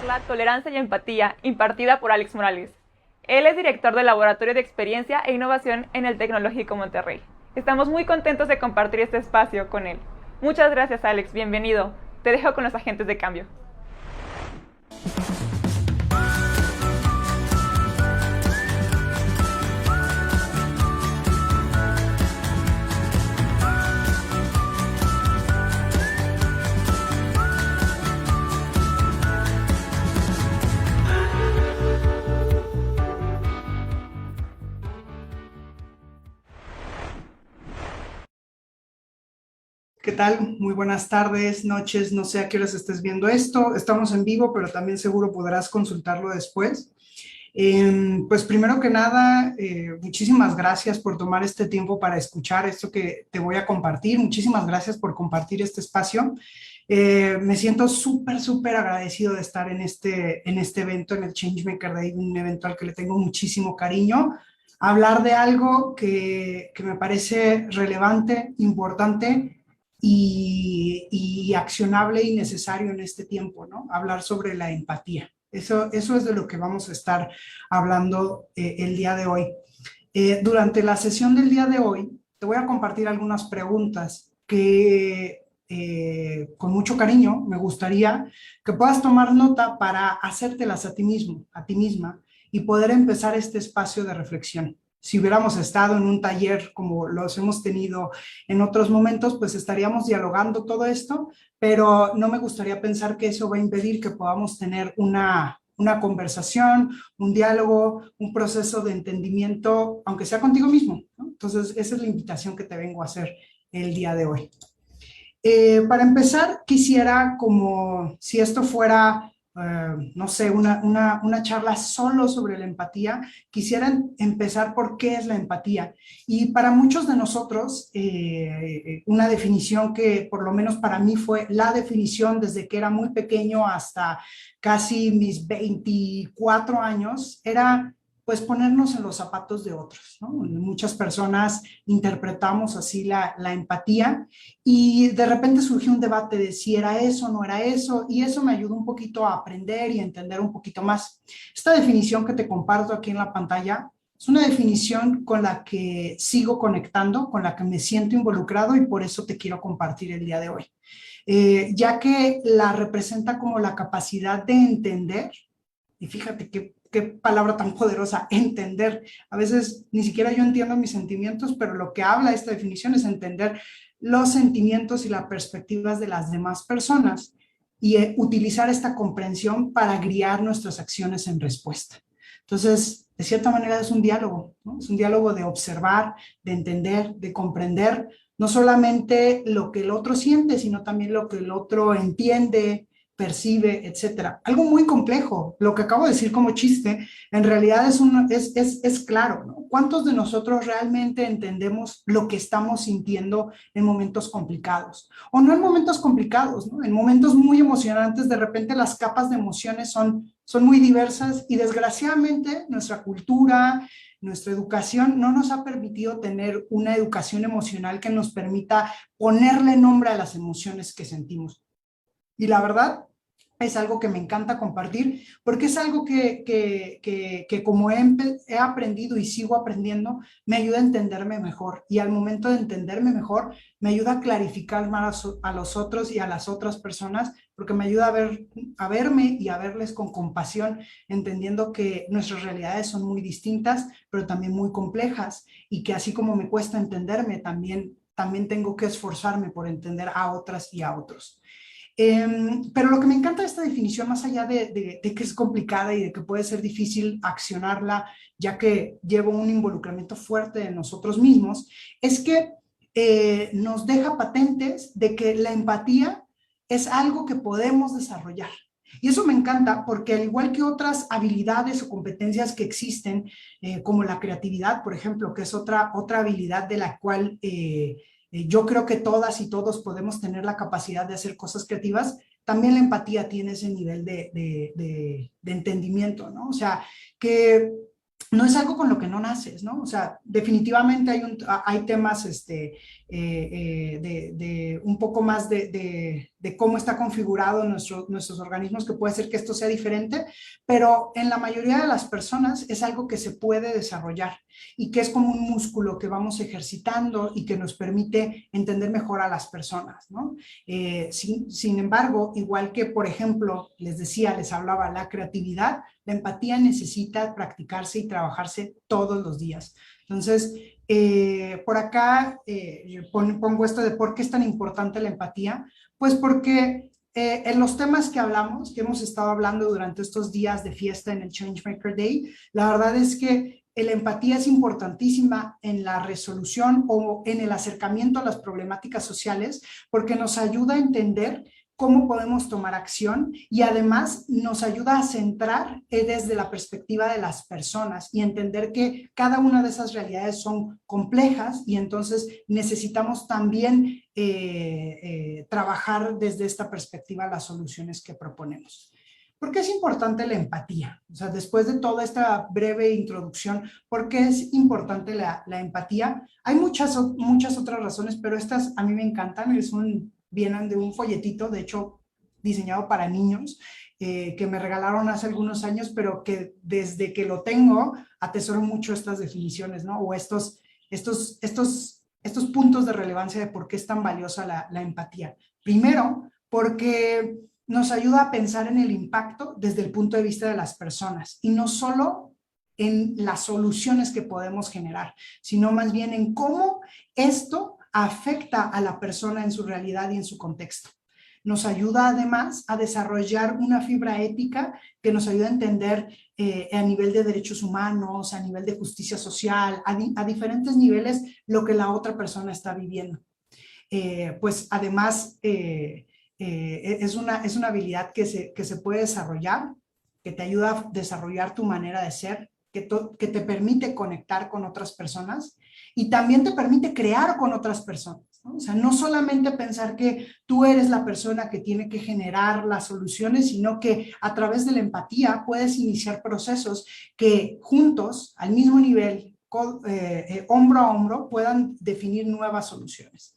charla Tolerancia y Empatía, impartida por Alex Morales. Él es director del Laboratorio de Experiencia e Innovación en el Tecnológico Monterrey. Estamos muy contentos de compartir este espacio con él. Muchas gracias, Alex. Bienvenido. Te dejo con los agentes de cambio. ¿Qué tal? Muy buenas tardes, noches, no sé a qué horas estés viendo esto. Estamos en vivo, pero también seguro podrás consultarlo después. Pues primero que nada, muchísimas gracias por tomar este tiempo para escuchar esto que te voy a compartir. Muchísimas gracias por compartir este espacio. Me siento súper agradecido de estar en este evento, en el Changemaker Day, un evento al que le tengo muchísimo cariño. Hablar de algo que me parece relevante, importante y accionable y necesario en este tiempo, ¿no? Hablar sobre la empatía. Eso es de lo que vamos a estar hablando el día de hoy. Durante la sesión del día de hoy, te voy a compartir algunas preguntas que con mucho cariño me gustaría que puedas tomar nota para hacértelas a ti mismo, a ti misma, y poder empezar este espacio de reflexión. Si hubiéramos estado en un taller como los hemos tenido en otros momentos, pues estaríamos dialogando todo esto, pero no me gustaría pensar que eso va a impedir que podamos tener una conversación, un diálogo, un proceso de entendimiento, aunque sea contigo mismo, ¿no? Entonces, esa es la invitación que te vengo a hacer el día de hoy. Para empezar, quisiera como si esto fuera no sé, una charla solo sobre la empatía, quisiera empezar por qué es la empatía. Y para muchos de nosotros, una definición que por lo menos para mí fue la definición desde que era muy pequeño hasta casi mis 24 años, era pues ponernos en los zapatos de otros, ¿no? Muchas personas interpretamos así la empatía y de repente surgió un debate de si era eso o no era eso, y eso me ayudó un poquito a aprender y entender un poquito más. Esta definición que te comparto aquí en la pantalla es una definición con la que sigo conectando, con la que me siento involucrado y por eso te quiero compartir el día de hoy. Ya que la representa como la capacidad de entender, y fíjate qué palabra tan poderosa, entender. A veces ni siquiera yo entiendo mis sentimientos, pero lo que habla esta definición es entender los sentimientos y las perspectivas de las demás personas y utilizar esta comprensión para guiar nuestras acciones en respuesta. Entonces, de cierta manera es un diálogo, ¿no? Es un diálogo de observar, de entender, de comprender, no solamente lo que el otro siente, sino también lo que el otro entiende, percibe, etcétera. Algo muy complejo, lo que acabo de decir como chiste, en realidad es claro, ¿no? ¿Cuántos de nosotros realmente entendemos lo que estamos sintiendo en momentos complicados? O no en momentos complicados, ¿no? En momentos muy emocionantes, de repente las capas de emociones son muy diversas y desgraciadamente nuestra cultura, nuestra educación no nos ha permitido tener una educación emocional que nos permita ponerle nombre a las emociones que sentimos. Y la verdad es algo que me encanta compartir porque es algo que como he aprendido y sigo aprendiendo, me ayuda a entenderme mejor. Y al momento de entenderme mejor, me ayuda a clarificar más a los otros y a las otras personas porque me ayuda a verme y a verles con compasión, entendiendo que nuestras realidades son muy distintas, pero también muy complejas y que así como me cuesta entenderme, también tengo que esforzarme por entender a otras y a otros. Pero lo que me encanta de esta definición, más allá de que es complicada y de que puede ser difícil accionarla, ya que lleva un involucramiento fuerte de nosotros mismos, es que nos deja patentes de que la empatía es algo que podemos desarrollar. Y eso me encanta porque al igual que otras habilidades o competencias que existen, como la creatividad, por ejemplo, que es otra habilidad de la cual yo creo que todas y todos podemos tener la capacidad de hacer cosas creativas, también la empatía tiene ese nivel de entendimiento, ¿no? O sea, que no es algo con lo que no naces, ¿no? O sea, definitivamente hay temas de un poco más de cómo está configurado nuestros organismos, que puede ser que esto sea diferente, pero en la mayoría de las personas es algo que se puede desarrollar y que es como un músculo que vamos ejercitando y que nos permite entender mejor a las personas, ¿no? Sin embargo, igual que, por ejemplo, les hablaba, la creatividad, la empatía necesita practicarse y trabajarse todos los días. Entonces, por acá pongo esto de por qué es tan importante la empatía. Pues porque en los temas que hablamos, que hemos estado hablando durante estos días de fiesta en el Changemaker Day, la verdad es que la empatía es importantísima en la resolución o en el acercamiento a las problemáticas sociales, porque nos ayuda a entender cómo podemos tomar acción y además nos ayuda a centrar desde la perspectiva de las personas y entender que cada una de esas realidades son complejas y entonces necesitamos también trabajar desde esta perspectiva las soluciones que proponemos. ¿Por qué es importante la empatía? O sea, después de toda esta breve introducción, ¿por qué es importante la empatía? Hay muchas otras razones, pero estas a mí me encantan. Vienen de un folletito, de hecho, diseñado para niños, que me regalaron hace algunos años, pero que desde que lo tengo, atesoro mucho estas definiciones, ¿no? O estos puntos de relevancia de por qué es tan valiosa la empatía. Primero, porque nos ayuda a pensar en el impacto desde el punto de vista de las personas y no solo en las soluciones que podemos generar, sino más bien en cómo esto afecta a la persona en su realidad y en su contexto. Nos ayuda además a desarrollar una fibra ética que nos ayuda a entender a nivel de derechos humanos, a nivel de justicia social, a diferentes niveles lo que la otra persona está viviendo. Pues además es una habilidad que se puede desarrollar, que te ayuda a desarrollar tu manera de ser, que te permite conectar con otras personas y también te permite crear con otras personas, ¿no? O sea, no solamente pensar que tú eres la persona que tiene que generar las soluciones, sino que a través de la empatía puedes iniciar procesos que juntos, al mismo nivel, hombro a hombro, puedan definir nuevas soluciones.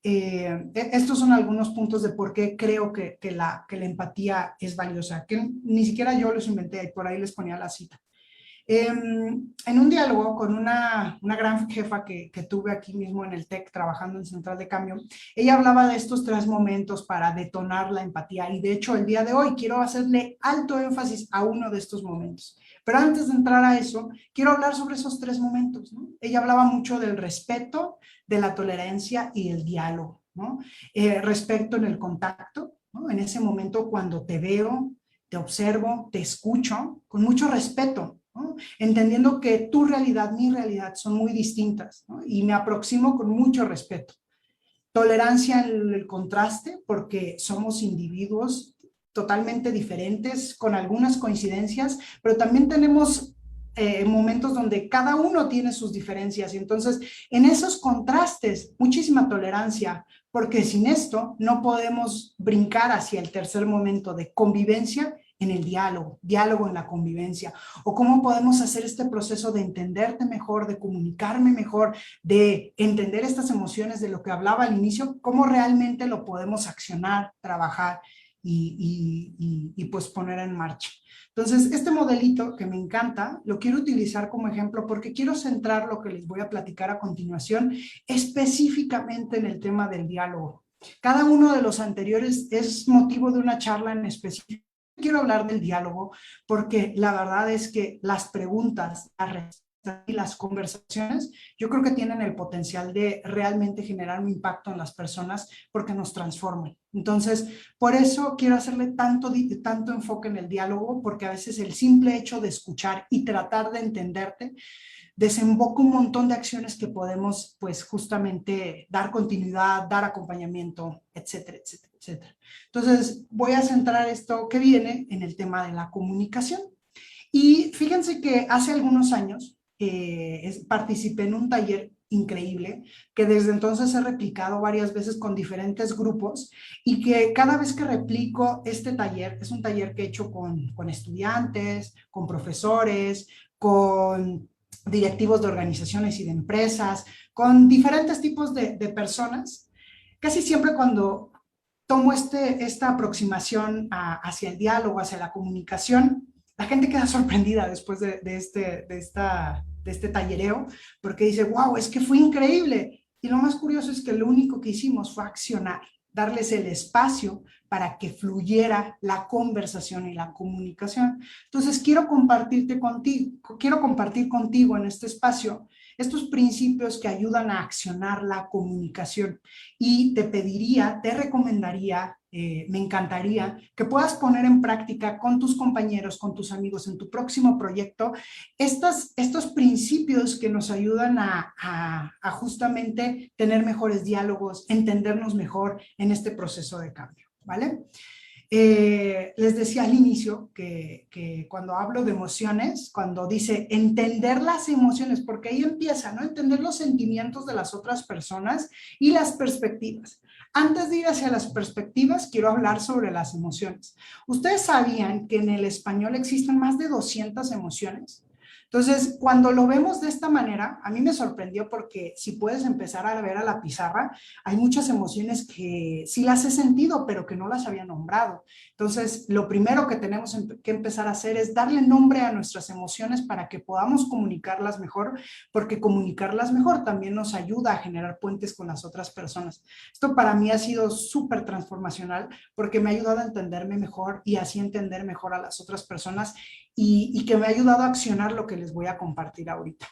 Estos son algunos puntos de por qué creo que la empatía es valiosa, que ni siquiera yo los inventé, y por ahí les ponía la cita. En un diálogo con una gran jefa que tuve aquí mismo en el TEC, trabajando en Central de Cambio, ella hablaba de estos 3 momentos para detonar la empatía y de hecho el día de hoy quiero hacerle alto énfasis a uno de estos momentos. Pero antes de entrar a eso, quiero hablar sobre esos 3 momentos, ¿no? Ella hablaba mucho del respeto, de la tolerancia y del diálogo, ¿no? Respeto en el contacto, ¿no? En ese momento cuando te veo, te observo, te escucho con mucho respeto, ¿no? Entendiendo que tu realidad, mi realidad son muy distintas, ¿no? Y me aproximo con mucho respeto. Tolerancia en el contraste, porque somos individuos totalmente diferentes, con algunas coincidencias, pero también tenemos momentos donde cada uno tiene sus diferencias y entonces en esos contrastes muchísima tolerancia, porque sin esto no podemos brincar hacia el tercer momento de convivencia en el diálogo en la convivencia, o cómo podemos hacer este proceso de entenderte mejor, de comunicarme mejor, de entender estas emociones de lo que hablaba al inicio, cómo realmente lo podemos accionar, trabajar y pues poner en marcha. Entonces, este modelito que me encanta, lo quiero utilizar como ejemplo porque quiero centrar lo que les voy a platicar a continuación específicamente en el tema del diálogo. Cada uno de los anteriores es motivo de una charla en específico. Quiero hablar del diálogo porque la verdad es que las preguntas, las respuestas y las conversaciones, yo creo que tienen el potencial de realmente generar un impacto en las personas porque nos transforman. Entonces, por eso quiero hacerle tanto enfoque en el diálogo, porque a veces el simple hecho de escuchar y tratar de entenderte desemboca un montón de acciones que podemos, pues, justamente dar continuidad, dar acompañamiento, etcétera, etcétera, etcétera. Entonces, voy a centrar esto que viene en el tema de la comunicación. Y fíjense que hace algunos años participé en un taller increíble, que desde entonces he replicado varias veces con diferentes grupos y que cada vez que replico este taller, es un taller que he hecho con estudiantes, con profesores, con directivos de organizaciones y de empresas, con diferentes tipos de personas. Casi siempre cuando tomo esta aproximación hacia el diálogo, hacia la comunicación, la gente queda sorprendida después de este tallereo, porque dice, wow, es que fue increíble. Y lo más curioso es que lo único que hicimos fue accionar, darles el espacio para que fluyera la conversación y la comunicación. Entonces, quiero compartir contigo en este espacio estos principios que ayudan a accionar la comunicación. Y te pediría, te recomendaría, me encantaría que puedas poner en práctica con tus compañeros, con tus amigos en tu próximo proyecto, estos principios que nos ayudan a justamente tener mejores diálogos, entendernos mejor en este proceso de cambio, ¿vale? Les decía al inicio que cuando hablo de emociones, cuando dice entender las emociones, porque ahí empieza, ¿no? Entender los sentimientos de las otras personas y las perspectivas. Antes de ir hacia las perspectivas, quiero hablar sobre las emociones. ¿Ustedes sabían que en el español existen más de 200 emociones? Entonces, cuando lo vemos de esta manera, a mí me sorprendió porque si puedes empezar a ver a la pizarra, hay muchas emociones que sí las he sentido, pero que no las había nombrado. Entonces, lo primero que tenemos que empezar a hacer es darle nombre a nuestras emociones para que podamos comunicarlas mejor, porque comunicarlas mejor también nos ayuda a generar puentes con las otras personas. Esto para mí ha sido súper transformacional porque me ha ayudado a entenderme mejor y así entender mejor a las otras personas y que me ha ayudado a accionar lo que les voy a compartir ahorita.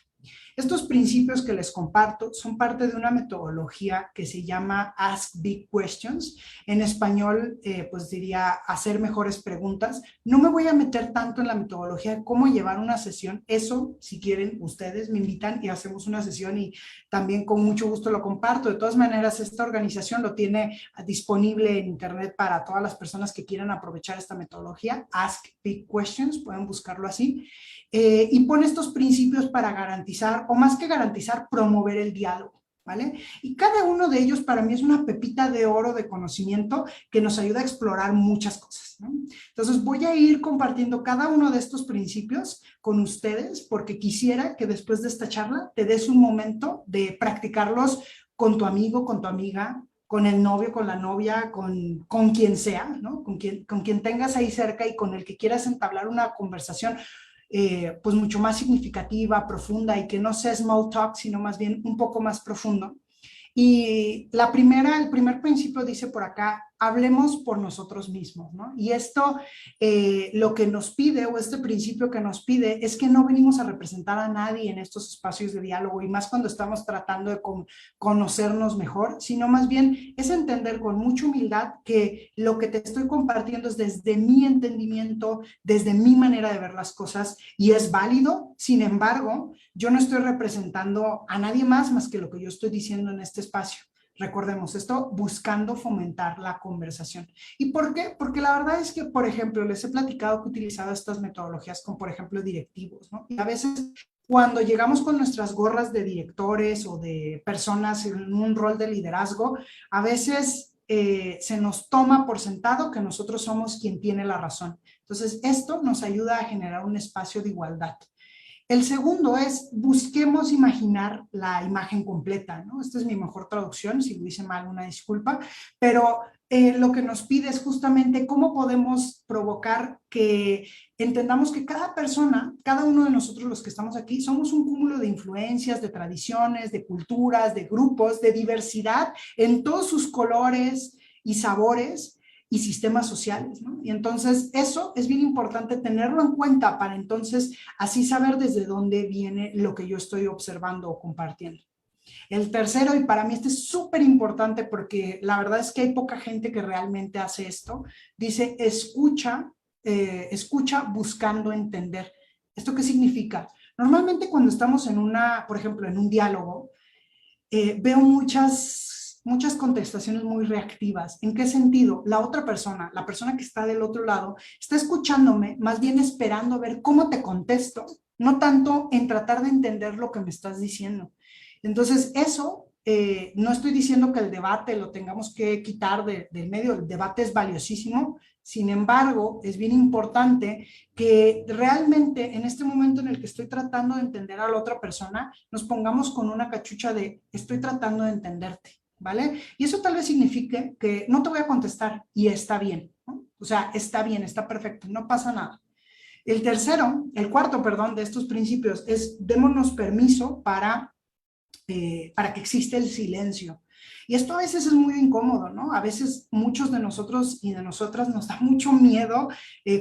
Estos principios que les comparto son parte de una metodología que se llama Ask Big Questions. En español, pues diría hacer mejores preguntas. No me voy a meter tanto en la metodología de cómo llevar una sesión. Eso, si quieren, ustedes me invitan y hacemos una sesión y también con mucho gusto lo comparto. De todas maneras, esta organización lo tiene disponible en internet para todas las personas que quieran aprovechar esta metodología. Ask Big Questions, pueden buscarlo así. Y pone estos principios para garantizar, o más que garantizar, promover el diálogo, ¿vale? Y cada uno de ellos para mí es una pepita de oro de conocimiento que nos ayuda a explorar muchas cosas, ¿no? Entonces voy a ir compartiendo cada uno de estos principios con ustedes porque quisiera que después de esta charla te des un momento de practicarlos con tu amigo, con tu amiga, con el novio, con la novia, con quien sea, ¿no? Con quien tengas ahí cerca y con el que quieras entablar una conversación pues mucho más significativa, profunda y que no sea small talk, sino más bien un poco más profundo. Y el primer principio dice por acá, hablemos por nosotros mismos, ¿no? Y esto lo que nos pide, o este principio que nos pide, es que no venimos a representar a nadie en estos espacios de diálogo, y más cuando estamos tratando de conocernos mejor, sino más bien es entender con mucha humildad que lo que te estoy compartiendo es desde mi entendimiento, desde mi manera de ver las cosas, y es válido. Sin embargo, yo no estoy representando a nadie más que lo que yo estoy diciendo en este espacio. Recordemos esto, buscando fomentar la conversación. ¿Y por qué? Porque la verdad es que, por ejemplo, les he platicado que he utilizado estas metodologías con, por ejemplo, directivos, ¿no? Y a veces cuando llegamos con nuestras gorras de directores o de personas en un rol de liderazgo, a veces se nos toma por sentado que nosotros somos quien tiene la razón. Entonces, esto nos ayuda a generar un espacio de igualdad. El segundo es, busquemos imaginar la imagen completa, ¿no? Esta es mi mejor traducción, si lo hice mal, una disculpa, pero lo que nos pide es justamente cómo podemos provocar que entendamos que cada persona, cada uno de nosotros los que estamos aquí, somos un cúmulo de influencias, de tradiciones, de culturas, de grupos, de diversidad en todos sus colores y sabores, y sistemas sociales, ¿no? Y entonces eso es bien importante tenerlo en cuenta para entonces así saber desde dónde viene lo que yo estoy observando o compartiendo. El tercero, y para mí este es súper importante porque la verdad es que hay poca gente que realmente hace esto, dice escucha buscando entender. ¿Esto qué significa? Normalmente cuando estamos por ejemplo, en un diálogo, veo muchas contestaciones muy reactivas. ¿En qué sentido? La otra persona, la persona que está del otro lado, está escuchándome, más bien esperando a ver cómo te contesto, no tanto en tratar de entender lo que me estás diciendo. Entonces, eso, no estoy diciendo que el debate lo tengamos que quitar del medio, el debate es valiosísimo, sin embargo, es bien importante que realmente en este momento en el que estoy tratando de entender a la otra persona, nos pongamos con una cachucha de estoy tratando de entenderte, ¿vale? Y eso tal vez signifique que no te voy a contestar y está bien, ¿no? O sea, está bien, está perfecto, no pasa nada. El cuarto, perdón, de estos principios es démonos permiso para que exista el silencio. Y esto a veces es muy incómodo, ¿no? A veces muchos de nosotros y de nosotras nos da mucho miedo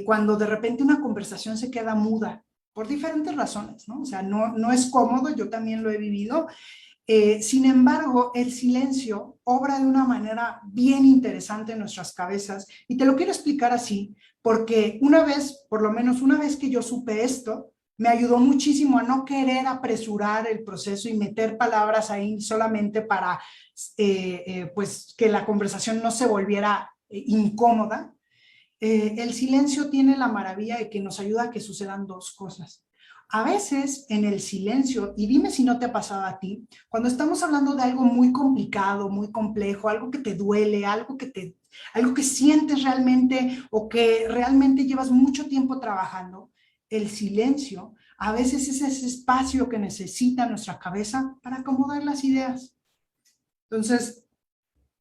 cuando de repente una conversación se queda muda, por diferentes razones, ¿no? O sea, no es cómodo, yo también lo he vivido. Sin embargo, el silencio obra de una manera bien interesante en nuestras cabezas y te lo quiero explicar así, porque una vez, por lo menos una vez que yo supe esto, me ayudó muchísimo a no querer apresurar el proceso y meter palabras ahí solamente para pues que la conversación no se volviera incómoda. El silencio tiene la maravilla de que nos ayuda a que sucedan dos cosas. A veces en el silencio, y dime si no te ha pasado a ti, cuando estamos hablando de algo muy complicado, muy complejo, algo que te duele, algo que sientes realmente o que realmente llevas mucho tiempo trabajando, el silencio a veces es ese espacio que necesita nuestra cabeza para acomodar las ideas. Entonces,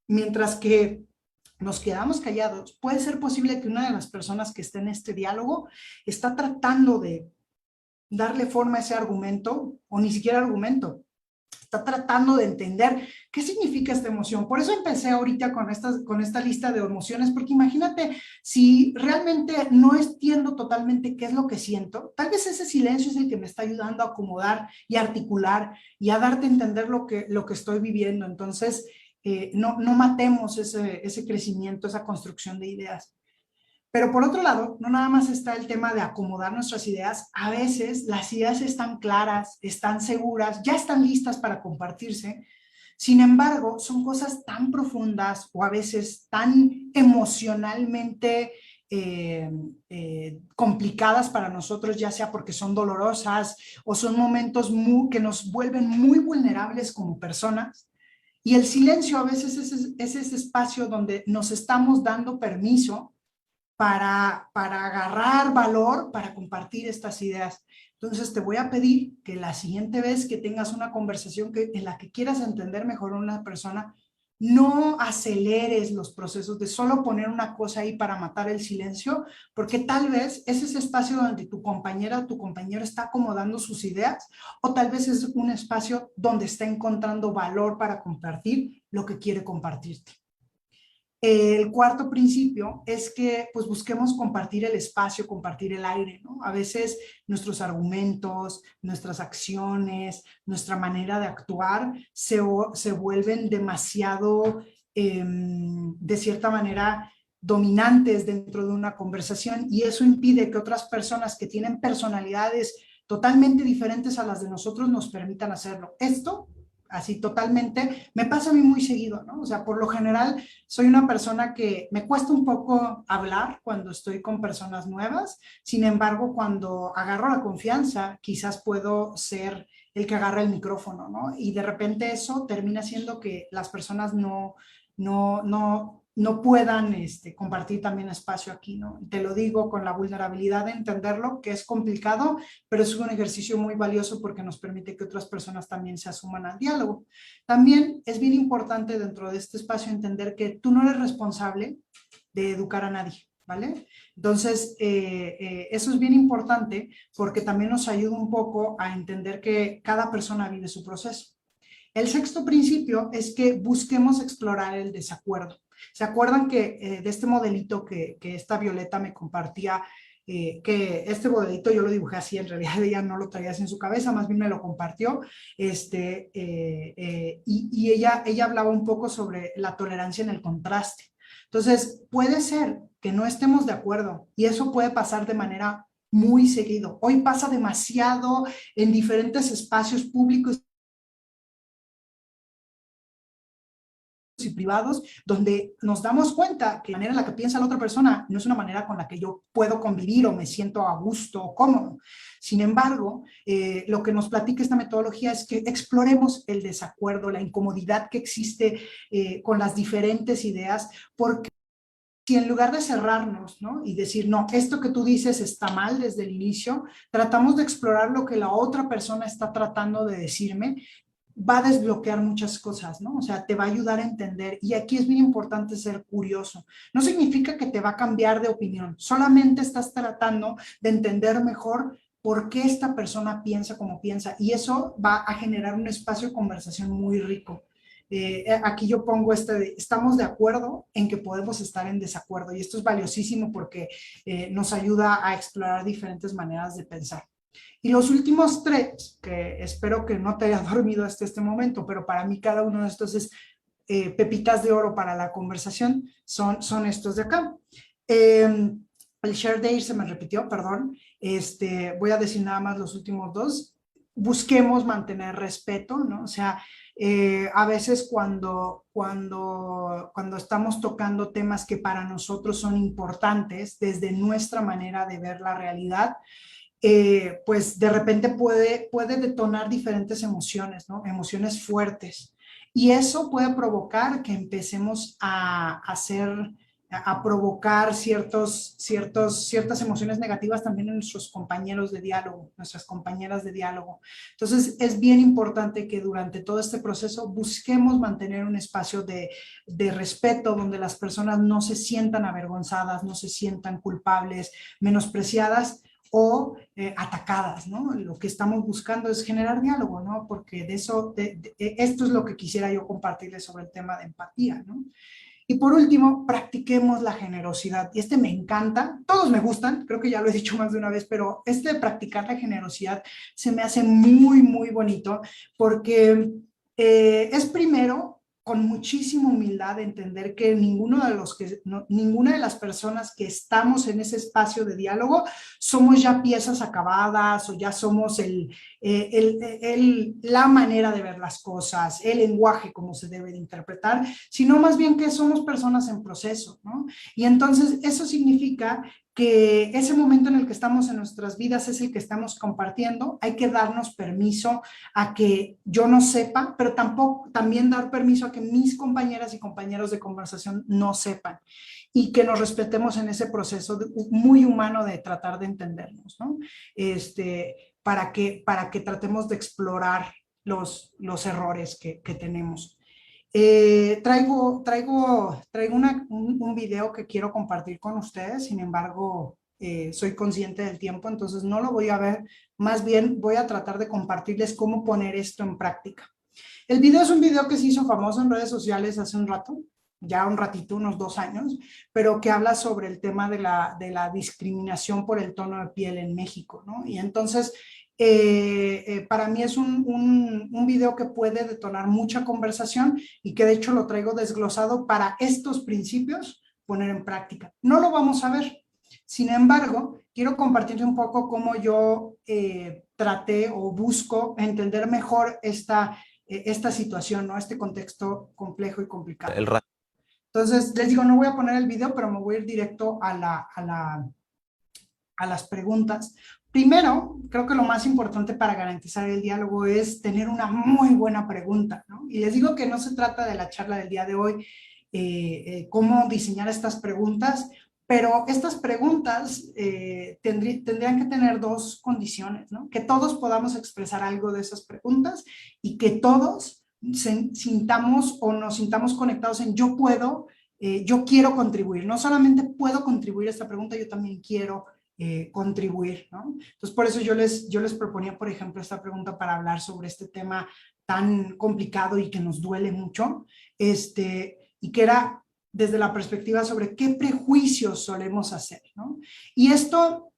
mientras que nos quedamos callados, puede ser posible que una de las personas que esté en este diálogo está tratando de darle forma a ese argumento, o ni siquiera argumento, está tratando de entender qué significa esta emoción. Por eso empecé ahorita con esta lista de emociones, porque imagínate, si realmente no entiendo totalmente qué es lo que siento, tal vez ese silencio es el que me está ayudando a acomodar y articular y a darte a entender lo que estoy viviendo. Entonces, no matemos ese crecimiento, esa construcción de ideas. Pero por otro lado, no nada más está el tema de acomodar nuestras ideas, a veces las ideas están claras, están seguras, ya están listas para compartirse, sin embargo, son cosas tan profundas o a veces tan emocionalmente complicadas para nosotros, ya sea porque son dolorosas o son momentos que nos vuelven muy vulnerables como personas. Y el silencio a veces es ese espacio donde nos estamos dando permiso para agarrar valor, para compartir estas ideas. Entonces te voy a pedir que la siguiente vez que tengas una conversación en la que quieras entender mejor a una persona, no aceleres los procesos de solo poner una cosa ahí para matar el silencio, porque tal vez es ese espacio donde tu compañera o tu compañero está acomodando sus ideas, o tal vez es un espacio donde está encontrando valor para compartir lo que quiere compartirte. El cuarto principio es que pues busquemos compartir el espacio, compartir el aire, ¿no? A veces nuestros argumentos, nuestras acciones, nuestra manera de actuar se vuelven demasiado, de cierta manera, dominantes dentro de una conversación y eso impide que otras personas que tienen personalidades totalmente diferentes a las de nosotros nos permitan hacerlo. Esto así totalmente, me pasa a mí muy seguido, ¿no? O sea, por lo general soy una persona que me cuesta un poco hablar cuando estoy con personas nuevas, sin embargo, cuando agarro la confianza, quizás puedo ser el que agarra el micrófono, ¿no? Y de repente eso termina siendo que las personas no puedan compartir también espacio aquí, ¿no? Te lo digo con la vulnerabilidad de entenderlo, que es complicado, pero es un ejercicio muy valioso porque nos permite que otras personas también se asuman al diálogo. También es bien importante dentro de este espacio entender que tú no eres responsable de educar a nadie, ¿vale? Entonces, eso es bien importante porque también nos ayuda un poco a entender que cada persona vive su proceso. El sexto principio es que busquemos explorar el desacuerdo. ¿Se acuerdan que de este modelito que esta Violeta me compartía, que este modelito yo lo dibujé así, en realidad ella no lo traía así en su cabeza, más bien me lo compartió, y ella hablaba un poco sobre la tolerancia en el contraste. Entonces, puede ser que no estemos de acuerdo y eso puede pasar de manera muy seguido. Hoy pasa demasiado en diferentes espacios públicos privados, donde nos damos cuenta que la manera en la que piensa la otra persona no es una manera con la que yo puedo convivir o me siento a gusto o cómodo. Sin embargo, lo que nos platica esta metodología es que exploremos el desacuerdo, la incomodidad que existe con las diferentes ideas, porque si en lugar de cerrarnos, ¿no? Y decir, no, esto que tú dices está mal desde el inicio, tratamos de explorar lo que la otra persona está tratando de decirme, va a desbloquear muchas cosas, ¿no? O sea, te va a ayudar a entender. Y aquí es bien importante ser curioso. No significa que te va a cambiar de opinión, solamente estás tratando de entender mejor por qué esta persona piensa como piensa. Y eso va a generar un espacio de conversación muy rico. Aquí yo pongo estamos de acuerdo en que podemos estar en desacuerdo, y esto es valiosísimo porque nos ayuda a explorar diferentes maneras de pensar. Y los últimos tres, que espero que no te haya dormido hasta este momento, pero para mí cada uno de estos es pepitas de oro para la conversación, son estos de acá. El share day se me repitió, perdón. Voy a decir nada más los últimos dos. Busquemos mantener respeto, ¿no? O sea, a veces cuando estamos tocando temas que para nosotros son importantes desde nuestra manera de ver la realidad, pues de repente puede detonar diferentes emociones, ¿no? Emociones fuertes. Y eso puede provocar que empecemos a provocar ciertas emociones negativas también en nuestros compañeros de diálogo, nuestras compañeras de diálogo. Entonces, es bien importante que durante todo este proceso busquemos mantener un espacio de respeto donde las personas no se sientan avergonzadas, no se sientan culpables, menospreciadas o atacadas, ¿no? Lo que estamos buscando es generar diálogo, ¿no? Porque esto es lo que quisiera yo compartirles sobre el tema de empatía, ¿no? Y por último, practiquemos la generosidad. Y me encanta, todos me gustan, creo que ya lo he dicho más de una vez, pero de practicar la generosidad se me hace muy, muy bonito porque es primero con muchísima humildad entender que ninguna de las personas que estamos en ese espacio de diálogo somos ya piezas acabadas o ya somos la manera de ver las cosas, el lenguaje como se debe de interpretar, sino más bien que somos personas en proceso, ¿no? Y entonces eso significa que ese momento en el que estamos en nuestras vidas es el que estamos compartiendo. Hay que darnos permiso a que yo no sepa, pero también dar permiso a que mis compañeras y compañeros de conversación no sepan, y que nos respetemos en ese proceso muy humano de tratar de entendernos, ¿no? Para que tratemos de explorar los errores que tenemos. Traigo un video que quiero compartir con ustedes, sin embargo, soy consciente del tiempo, entonces no lo voy a ver, más bien voy a tratar de compartirles cómo poner esto en práctica. El video es un video que se hizo famoso en redes sociales hace un rato, ya un ratito, unos 2 años, pero que habla sobre el tema de la discriminación por el tono de piel en México, ¿no? Y entonces, para mí es un video que puede detonar mucha conversación y que de hecho lo traigo desglosado para estos principios poner en práctica. No lo vamos a ver. Sin embargo, quiero compartirte un poco cómo yo traté o busco entender mejor esta situación, ¿no? Este contexto complejo y complicado. Entonces, les digo, no voy a poner el video, pero me voy a ir directo a las preguntas. Primero, creo que lo más importante para garantizar el diálogo es tener una muy buena pregunta, ¿no? Y les digo que no se trata de la charla del día de hoy, cómo diseñar estas preguntas, pero estas preguntas tendrían que tener 2 condiciones, ¿no? Que todos podamos expresar algo de esas preguntas y que todos sintamos o nos sintamos conectados en yo quiero contribuir. No solamente puedo contribuir a esta pregunta, yo también quiero contribuir, ¿no? Entonces, por eso yo les proponía, por ejemplo, esta pregunta para hablar sobre este tema tan complicado y que nos duele mucho, y que era desde la perspectiva sobre qué prejuicios solemos hacer, ¿no? Y esto,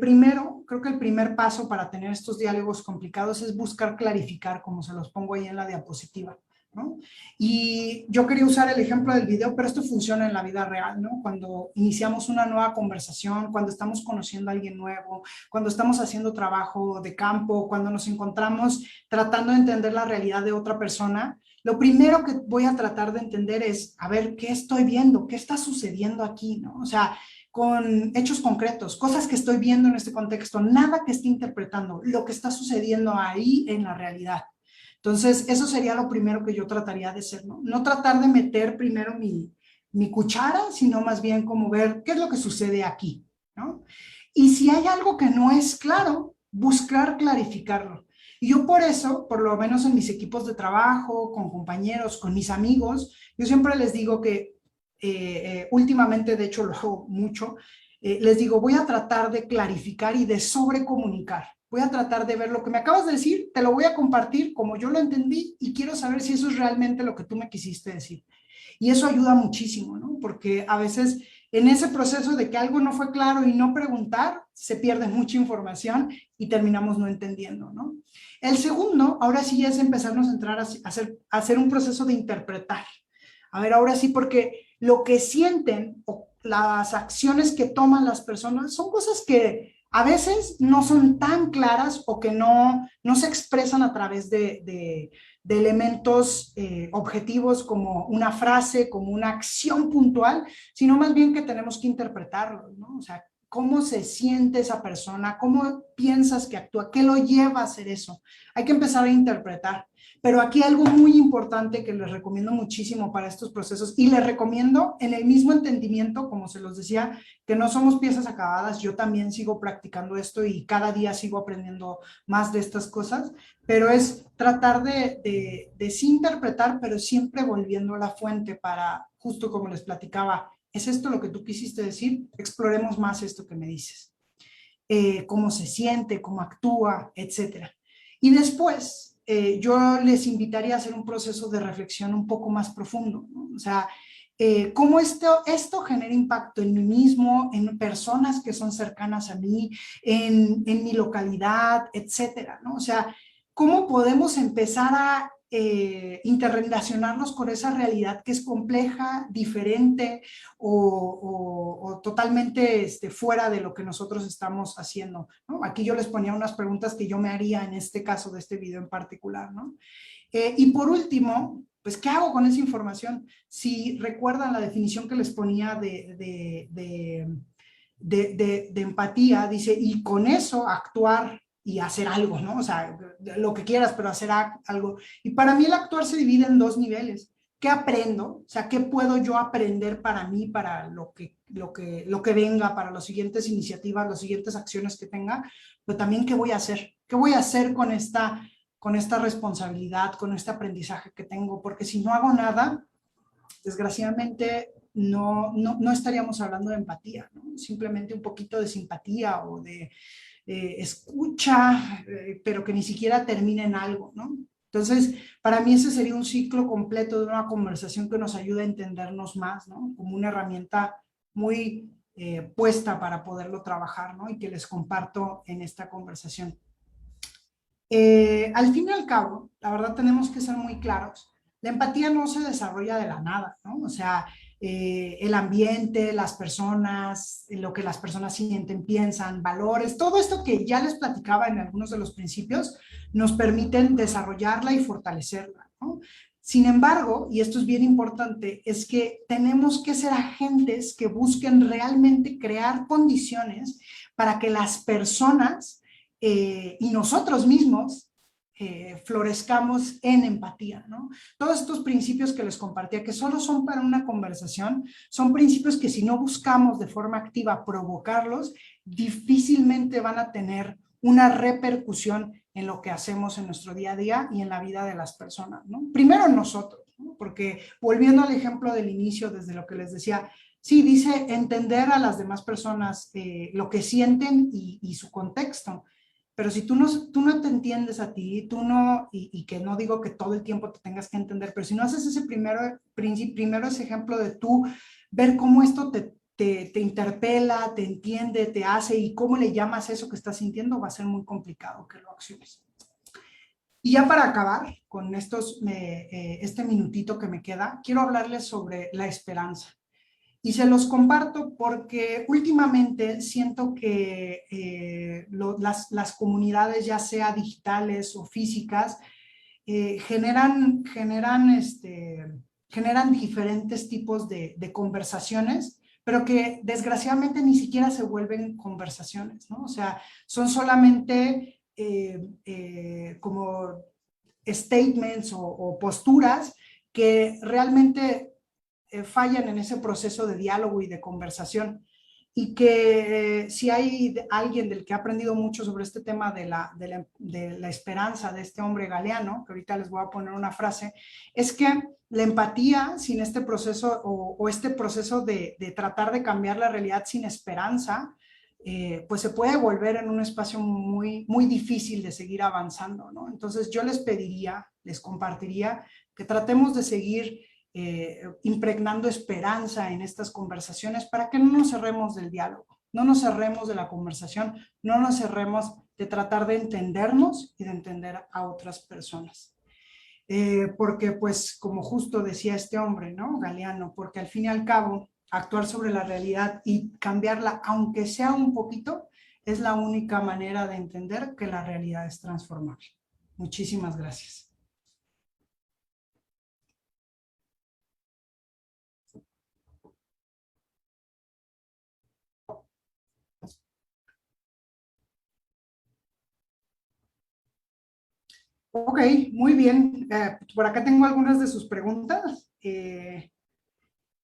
primero, creo que el primer paso para tener estos diálogos complicados es buscar clarificar, como se los pongo ahí en la diapositiva, ¿no? Y yo quería usar el ejemplo del video, pero esto funciona en la vida real, ¿no? Cuando iniciamos una nueva conversación, cuando estamos conociendo a alguien nuevo, cuando estamos haciendo trabajo de campo, cuando nos encontramos tratando de entender la realidad de otra persona, lo primero que voy a tratar de entender es, a ver, ¿qué estoy viendo? ¿Qué está sucediendo aquí? ¿No? O sea, con hechos concretos, cosas que estoy viendo en este contexto, nada que esté interpretando, lo que está sucediendo ahí en la realidad. Entonces, eso sería lo primero que yo trataría de hacer, ¿no? No tratar de meter primero mi cuchara, sino más bien como ver qué es lo que sucede aquí, ¿no? Y si hay algo que no es claro, buscar clarificarlo. Y yo por eso, por lo menos en mis equipos de trabajo, con compañeros, con mis amigos, yo siempre les digo que últimamente, de hecho lo hago mucho, les digo, voy a tratar de clarificar y de sobrecomunicar. Voy a tratar de ver lo que me acabas de decir, te lo voy a compartir como yo lo entendí y quiero saber si eso es realmente lo que tú me quisiste decir. Y eso ayuda muchísimo, ¿no? Porque a veces en ese proceso de que algo no fue claro y no preguntar, se pierde mucha información y terminamos no entendiendo, ¿no? El segundo, ahora sí es empezarnos a entrar a hacer un proceso de interpretar. A ver, ahora sí, porque lo que sienten o las acciones que toman las personas son cosas que a veces no son tan claras o que no se expresan a través de elementos objetivos como una frase, como una acción puntual, sino más bien que tenemos que interpretarlo, ¿no? O sea, cómo se siente esa persona, cómo piensas que actúa, qué lo lleva a hacer eso. Hay que empezar a interpretar. Pero aquí algo muy importante que les recomiendo muchísimo para estos procesos y les recomiendo en el mismo entendimiento, como se los decía, que no somos piezas acabadas, yo también sigo practicando esto y cada día sigo aprendiendo más de estas cosas, pero es tratar de sí interpretar, pero siempre volviendo a la fuente para, justo como les platicaba, ¿es esto lo que tú quisiste decir? Exploremos más esto que me dices. Cómo se siente, cómo actúa, etcétera. Y después, yo les invitaría a hacer un proceso de reflexión un poco más profundo, ¿no? O sea, cómo esto genera impacto en mí mismo, en personas que son cercanas a mí, en mi localidad, etcétera, ¿no? O sea, cómo podemos empezar a interrelacionarnos con esa realidad que es compleja, diferente o totalmente fuera de lo que nosotros estamos haciendo, ¿no? Aquí yo les ponía unas preguntas que yo me haría en este caso de este video en particular, ¿no? Y por último, pues, ¿qué hago con esa información? Si recuerdan la definición que les ponía de empatía, dice, y con eso actuar y hacer algo, ¿no? O sea, lo que quieras, pero hacer algo. Y para mí el actuar se divide en dos niveles. ¿Qué aprendo? O sea, ¿qué puedo yo aprender para mí, para lo que venga, para las siguientes iniciativas, las siguientes acciones que tenga? Pero también, ¿qué voy a hacer? ¿Qué voy a hacer con esta responsabilidad, con este aprendizaje que tengo? Porque si no hago nada, desgraciadamente no estaríamos hablando de empatía, ¿no? Simplemente un poquito de simpatía o de escucha, pero que ni siquiera termina en algo, ¿no? Entonces, para mí ese sería un ciclo completo de una conversación que nos ayuda a entendernos más, ¿no? Como una herramienta muy puesta para poderlo trabajar, ¿no? Y que les comparto en esta conversación. Al fin y al cabo, la verdad tenemos que ser muy claros. La empatía no se desarrolla de la nada, ¿no? O sea, el ambiente, las personas, lo que las personas sienten, piensan, valores, todo esto que ya les platicaba en algunos de los principios, nos permiten desarrollarla y fortalecerla, ¿no? Sin embargo, y esto es bien importante, es que tenemos que ser agentes que busquen realmente crear condiciones para que las personas y nosotros mismos florezcamos en empatía, ¿no? Todos estos principios que les compartía, que solo son para una conversación, son principios que si no buscamos de forma activa provocarlos, difícilmente van a tener una repercusión en lo que hacemos en nuestro día a día y en la vida de las personas, ¿no? Primero nosotros, ¿no? Porque volviendo al ejemplo del inicio, desde lo que les decía, sí, dice entender a las demás personas lo que sienten y su contexto. Pero si tú no te entiendes a ti, tú no, y que no digo que todo el tiempo te tengas que entender, pero si no haces ese primero ese ejemplo de tú ver cómo esto te interpela, te entiende, te hace y cómo le llamas eso que estás sintiendo, va a ser muy complicado que lo acciones. Y ya para acabar con este minutito que me queda, quiero hablarles sobre la esperanza. Y se los comparto porque últimamente siento que las comunidades, ya sea digitales o físicas, generan diferentes tipos de conversaciones, pero que desgraciadamente ni siquiera se vuelven conversaciones, ¿no? O sea, son solamente como statements o posturas que realmente fallan en ese proceso de diálogo y de conversación. Y que si hay alguien del que ha aprendido mucho sobre este tema de la esperanza de este hombre Galeano, que ahorita les voy a poner una frase, es que la empatía sin este proceso o este proceso de tratar de cambiar la realidad sin esperanza, pues se puede volver en un espacio muy, muy difícil de seguir avanzando, ¿no? Entonces yo les pediría, les compartiría que tratemos de seguir impregnando esperanza en estas conversaciones para que no nos cerremos del diálogo, no nos cerremos de la conversación, no nos cerremos de tratar de entendernos y de entender a otras personas. Porque pues como justo decía este hombre, ¿no? Galeano, porque al fin y al cabo actuar sobre la realidad y cambiarla, aunque sea un poquito, es la única manera de entender que la realidad es transformable. Muchísimas gracias. Ok, muy bien. Por acá tengo algunas de sus preguntas.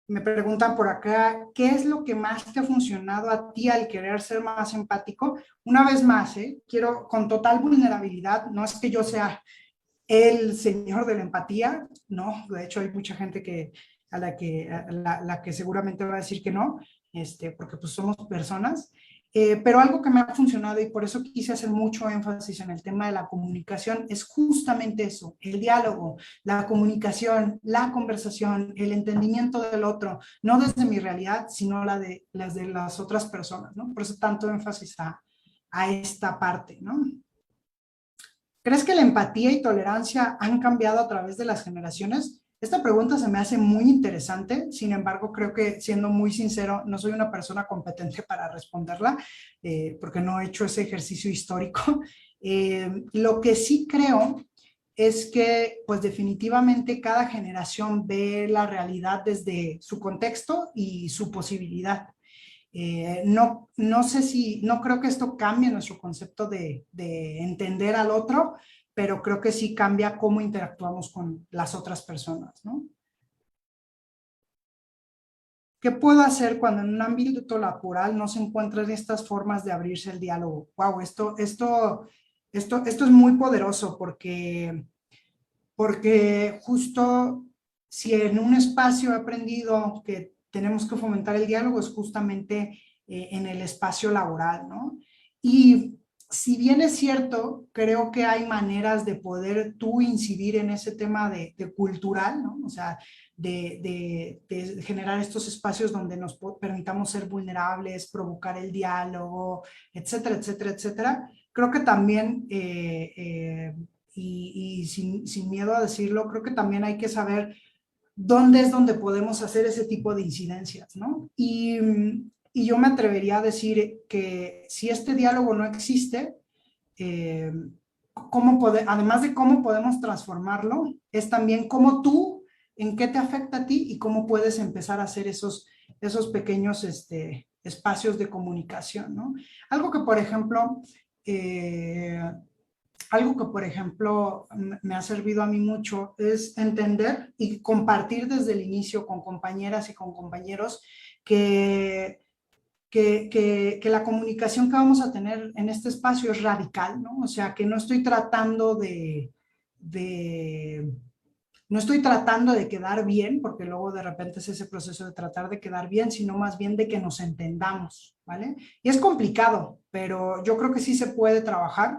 Me preguntan por acá, ¿qué es lo que más te ha funcionado a ti al querer ser más empático? Una vez más, quiero con total vulnerabilidad, no es que yo sea el señor de la empatía, no, de hecho hay mucha gente la que seguramente va a decir que no, porque pues somos personas, pero algo que me ha funcionado y por eso quise hacer mucho énfasis en el tema de la comunicación es justamente eso, el diálogo, la comunicación, la conversación, el entendimiento del otro, no desde mi realidad, sino las de las otras personas, ¿no? Por eso tanto énfasis a esta parte, ¿no? ¿Crees que la empatía y tolerancia han cambiado a través de las generaciones? Esta pregunta se me hace muy interesante, sin embargo, creo que siendo muy sincero, no soy una persona competente para responderla, porque no he hecho ese ejercicio histórico. Lo que sí creo es que, pues definitivamente cada generación ve la realidad desde su contexto y su posibilidad. No sé si, no creo que esto cambie nuestro concepto de entender al otro, pero creo que sí cambia cómo interactuamos con las otras personas, ¿no? ¿Qué puedo hacer cuando en un ámbito laboral no se encuentran estas formas de abrirse el diálogo? Wow, esto es muy poderoso porque justo si en un espacio he aprendido que tenemos que fomentar el diálogo es justamente en el espacio laboral, ¿no? Y si bien es cierto, creo que hay maneras de poder tú incidir en ese tema de cultural, ¿no? O sea, de generar estos espacios donde nos permitamos ser vulnerables, provocar el diálogo, etcétera, etcétera, etcétera. Creo que también y sin miedo a decirlo, creo que también hay que saber dónde es donde podemos hacer ese tipo de incidencias, ¿no? Y yo me atrevería a decir que si este diálogo no existe, eh, además de cómo podemos transformarlo, es también cómo tú, en qué te afecta a ti y cómo puedes empezar a hacer esos pequeños espacios de comunicación, ¿no? Algo que, por ejemplo, eh, me ha servido a mí mucho es entender y compartir desde el inicio con compañeras y con compañeros que, que la comunicación que vamos a tener en este espacio es radical, ¿no? O sea, que no estoy tratando de no estoy tratando de quedar bien, porque luego de repente es ese proceso de tratar de quedar bien, sino más bien de que nos entendamos, ¿vale? Y es complicado, pero yo creo que sí se puede trabajar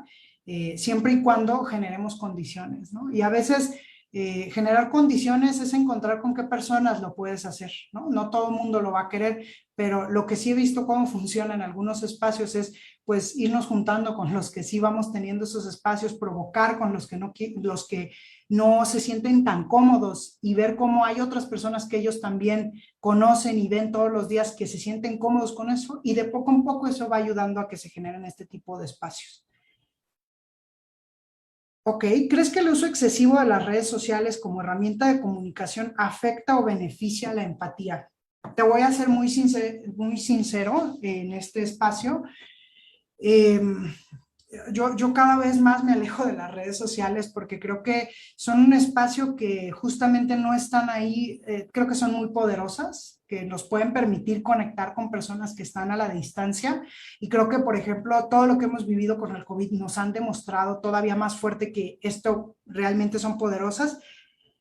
siempre y cuando generemos condiciones, ¿no? Y a veces generar condiciones es encontrar con qué personas lo puedes hacer, ¿no? No todo el mundo lo va a querer, pero lo que sí he visto cómo funciona en algunos espacios es pues irnos juntando con los que sí vamos teniendo esos espacios, provocar con los que no se sienten tan cómodos y ver cómo hay otras personas que ellos también conocen y ven todos los días que se sienten cómodos con eso y de poco en poco eso va ayudando a que se generen este tipo de espacios. Ok, ¿crees que el uso excesivo de las redes sociales como herramienta de comunicación afecta o beneficia la empatía? Te voy a ser muy sincero en este espacio. Eh, yo cada vez más me alejo de las redes sociales porque creo que son un espacio que justamente no están ahí, creo que son muy poderosas, que nos pueden permitir conectar con personas que están a la distancia. Y creo que, por ejemplo, todo lo que hemos vivido con el COVID nos han demostrado todavía más fuerte que esto realmente son poderosas.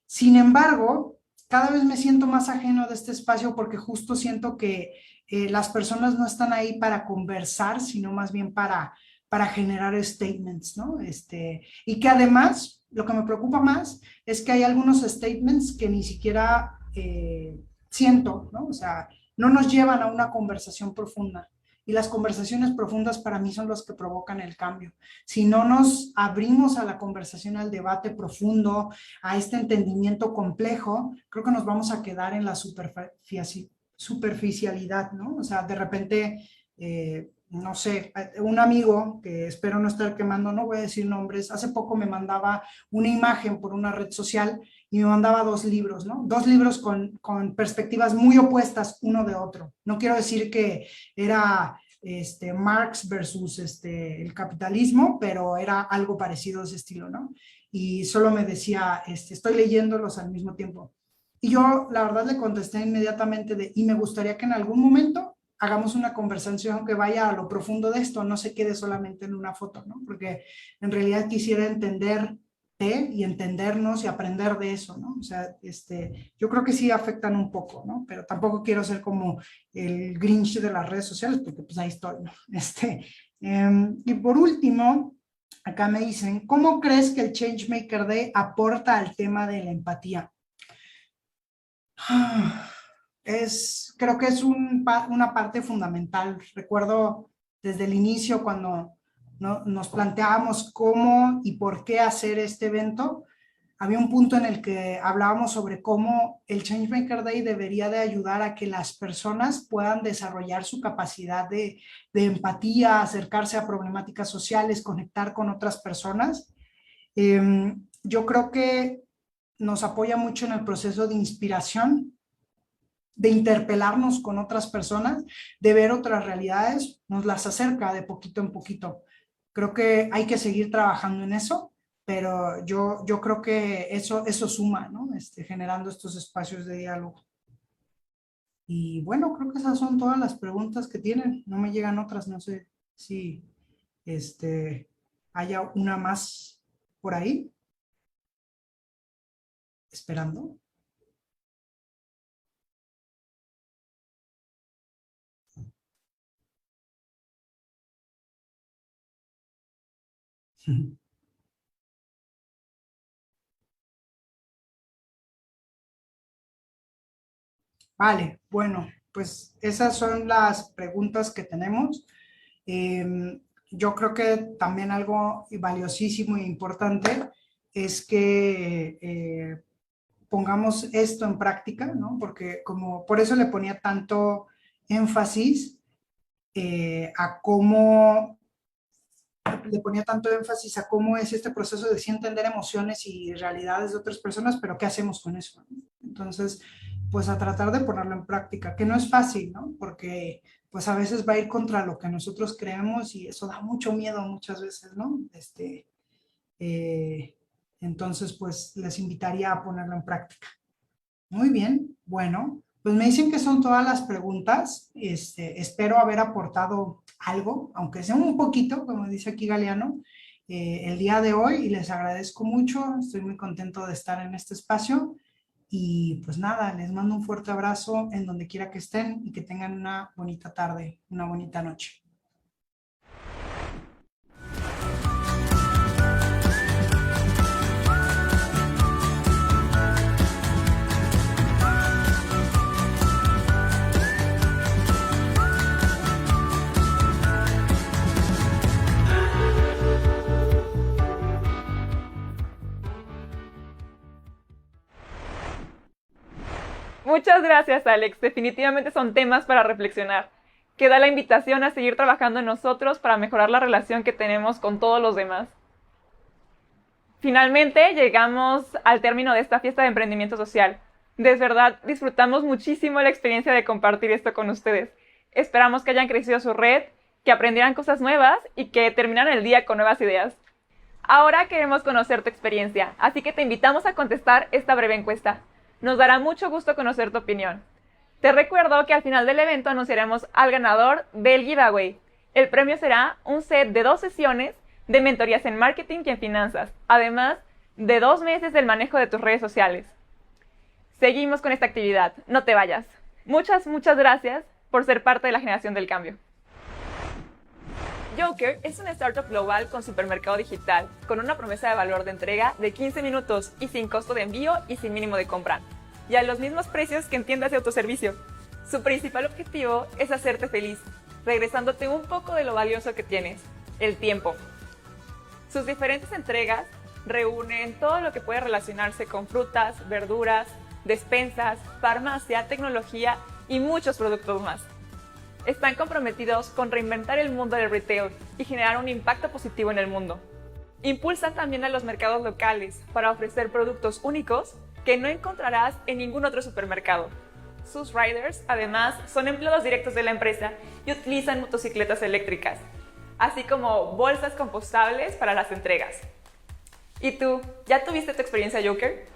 Sin embargo, cada vez me siento más ajeno de este espacio porque justo siento que las personas no están ahí para conversar, sino más bien para generar statements, ¿no? Y que además, lo que me preocupa más es que hay algunos statements que ni siquiera siento, ¿no? O sea, no nos llevan a una conversación profunda. Y las conversaciones profundas para mí son los que provocan el cambio. Si no nos abrimos a la conversación, al debate profundo, a este entendimiento complejo, creo que nos vamos a quedar en la superficialidad, ¿no? O sea, de repente, no sé, un amigo que espero no estar quemando, no voy a decir nombres, hace poco me mandaba una imagen por una red social y me mandaba dos libros, ¿no? Dos libros con perspectivas muy opuestas uno de otro. No quiero decir que era Marx versus el capitalismo, pero era algo parecido de ese estilo, ¿no? Y solo me decía, estoy leyéndolos al mismo tiempo. Y yo, la verdad, le contesté inmediatamente y me gustaría que en algún momento hagamos una conversación que vaya a lo profundo de esto, no se quede solamente en una foto, ¿no? Porque en realidad quisiera entender y entendernos y aprender de eso, ¿no? O sea, yo creo que sí afectan un poco, ¿no? Pero tampoco quiero ser como el Grinch de las redes sociales, porque pues ahí estoy, ¿no? Y por último, acá me dicen, ¿cómo crees que el Changemaker Day aporta al tema de la empatía? Creo que es una parte fundamental. Recuerdo desde el inicio cuando nos planteábamos cómo y por qué hacer este evento, había un punto en el que hablábamos sobre cómo el Changemaker Day debería de ayudar a que las personas puedan desarrollar su capacidad de empatía, acercarse a problemáticas sociales, conectar con otras personas. Yo creo que nos apoya mucho en el proceso de inspiración, de interpelarnos con otras personas, de ver otras realidades, nos las acerca de poquito en poquito. Creo que hay que seguir trabajando en eso, pero yo creo que eso suma, ¿no? Generando estos espacios de diálogo. Y bueno, creo que esas son todas las preguntas que tienen. No me llegan otras, no sé si haya una más por ahí, esperando. Vale, bueno, pues esas son las preguntas que tenemos. Yo creo que también algo valiosísimo e importante es que pongamos esto en práctica, ¿no? Porque como por eso le ponía tanto énfasis a cómo le ponía tanto énfasis a cómo es este proceso de sí entender emociones y realidades de otras personas, pero ¿qué hacemos con eso? Entonces, pues a tratar de ponerlo en práctica, que no es fácil, ¿no? Porque pues a veces va a ir contra lo que nosotros creemos y eso da mucho miedo muchas veces, ¿no? Eh, entonces, pues les invitaría a ponerlo en práctica. Muy bien, bueno, pues me dicen que son todas las preguntas. Espero haber aportado algo, aunque sea un poquito, como dice aquí Galeano, el día de hoy y les agradezco mucho. Estoy muy contento de estar en este espacio y pues nada, les mando un fuerte abrazo en donde quiera que estén y que tengan una bonita tarde, una bonita noche. Muchas gracias, Alex. Definitivamente son temas para reflexionar. Queda la invitación a seguir trabajando en nosotros para mejorar la relación que tenemos con todos los demás. Finalmente llegamos al término de esta fiesta de emprendimiento social. De verdad, disfrutamos muchísimo la experiencia de compartir esto con ustedes. Esperamos que hayan crecido su red, que aprendieran cosas nuevas y que terminaran el día con nuevas ideas. Ahora queremos conocer tu experiencia, así que te invitamos a contestar esta breve encuesta. Nos dará mucho gusto conocer tu opinión. Te recuerdo que al final del evento anunciaremos al ganador del giveaway. El premio será un set de 2 sesiones de mentorías en marketing y en finanzas, además de 2 meses del manejo de tus redes sociales. Seguimos con esta actividad, no te vayas. Muchas gracias por ser parte de la generación del cambio. Joker es una startup global con supermercado digital, con una promesa de valor de entrega de 15 minutos y sin costo de envío y sin mínimo de compra, y a los mismos precios que en tiendas de autoservicio. Su principal objetivo es hacerte feliz, regresándote un poco de lo valioso que tienes, el tiempo. Sus diferentes entregas reúnen todo lo que puede relacionarse con frutas, verduras, despensas, farmacia, tecnología y muchos productos más. Están comprometidos con reinventar el mundo del retail y generar un impacto positivo en el mundo. Impulsan también a los mercados locales para ofrecer productos únicos que no encontrarás en ningún otro supermercado. Sus riders, además, son empleados directos de la empresa y utilizan motocicletas eléctricas, así como bolsas compostables para las entregas. ¿Y tú, ya tuviste tu experiencia Joker?